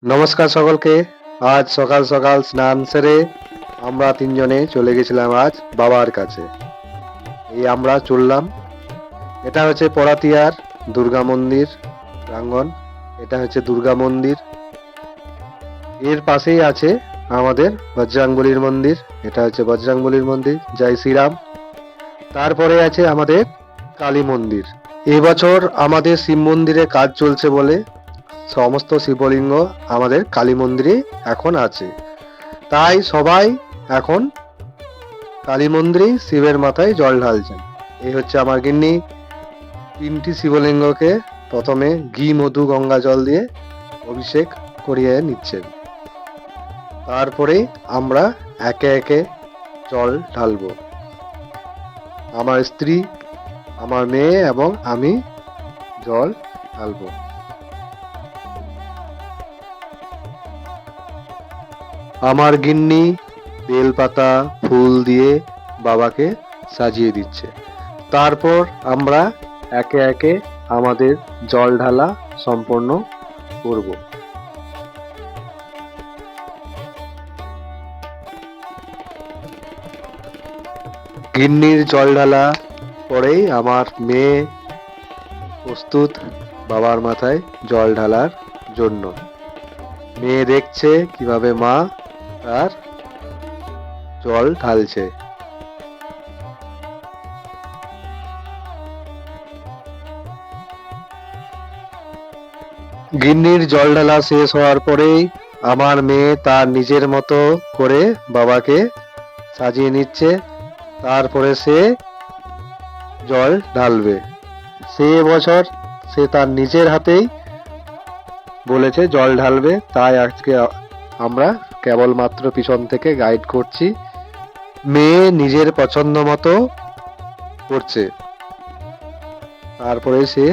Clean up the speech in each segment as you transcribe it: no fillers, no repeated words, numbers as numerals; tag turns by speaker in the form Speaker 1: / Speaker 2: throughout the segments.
Speaker 1: নমস্কার সকলকে। আজ সকাল সকাল স্নান সেরে আমরা তিনজনে চলে গেছিলাম আজ বাবার কাছে। এই আমরা চললাম। এটা হচ্ছে পড়াতিয়ার দুর্গা মন্দির প্রাঙ্গণ। এটা হচ্ছে দুর্গা মন্দির। এর পাশেই আছে আমাদের বজরংবলীর মন্দির। এটা হচ্ছে বজরংবলীর মন্দির। জয় শ্রীরাম। তারপরে আছে আমাদের কালী মন্দির। এবছর আমাদের শিব মন্দিরে কাজ চলছে বলে সমস্ত শিবলিঙ্গ আমাদের কালী মন্দিরে এখন আছে। তাই সবাই এখন কালী মন্দিরেই শিবের মাথায় জল ঢালছেন। এই হচ্ছে আমার গিন্নি। 3টি শিবলিঙ্গকে প্রথমে ঘি মধু গঙ্গা জল দিয়ে অভিষেক করিয়ে নিচ্ছেন। তারপরে আমরা একে একে জল ঢালবো। আমার স্ত্রী, আমার মেয়ে এবং আমি জল ঢালবো। আমার গিন্নি বেলপাতা ফুল দিয়ে বাবাকে সাজিয়ে দিচ্ছে। তারপর আমরা একে একে আমাদের জল ঢালা সম্পন্ন করব। গিন্নির জল ঢালা পরেই আমার মেয়ে প্রস্তুত বাবার মাথায় জল ঢালার জন্য। মেয়ে দেখছে কিভাবে মা তার জল ঢালছে। গিন্নির জল ঢালা শেষ হওয়ার পরেই আমার মেয়ে তার নিজের মতো করে বাবাকে সাজিয়ে নিচ্ছে। তারপরে সে জল ঢালবে। সে এবছর সে তার নিজের হাতেই বলেছে জল ঢালবে। তাই আজকে আমরা কেবলমাত্র পিছন থেকে গাইড করছি। মেয়ে নিজের পছন্দ মতো করছে। তারপরে সে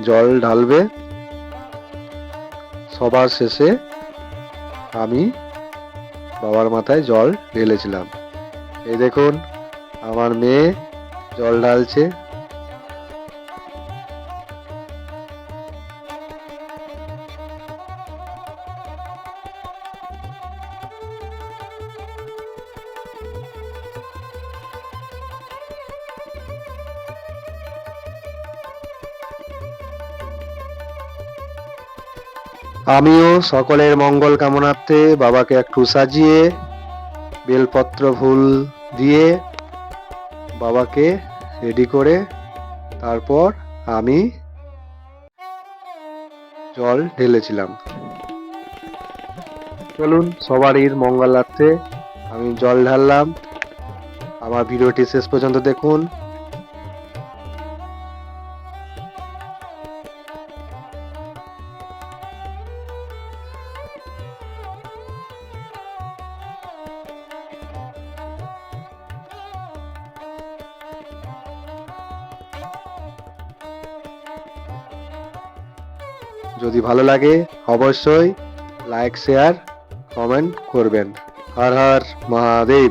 Speaker 1: জল ঢালবে। সবার শেষে আমি বাবার মাথায় জল ঢেলেছিলাম। এই দেখুন আমার মেয়ে জল ঢালছে। আমিও সকলের মঙ্গল কামনার্থে বাবাকে একটু সাজিয়ে বেলপত্র ফুল দিয়ে বাবাকে রেডি করে তারপর আমি জল ঢেলেছিলাম। চলুন সবারই মঙ্গলার্থে আমি জল ঢাললাম। আমার ভিডিওটি শেষ পর্যন্ত দেখুন। যদি ভালো লাগে অবশ্যই লাইক শেয়ার কমেন্ট করবেন। হর হর মহাদেব।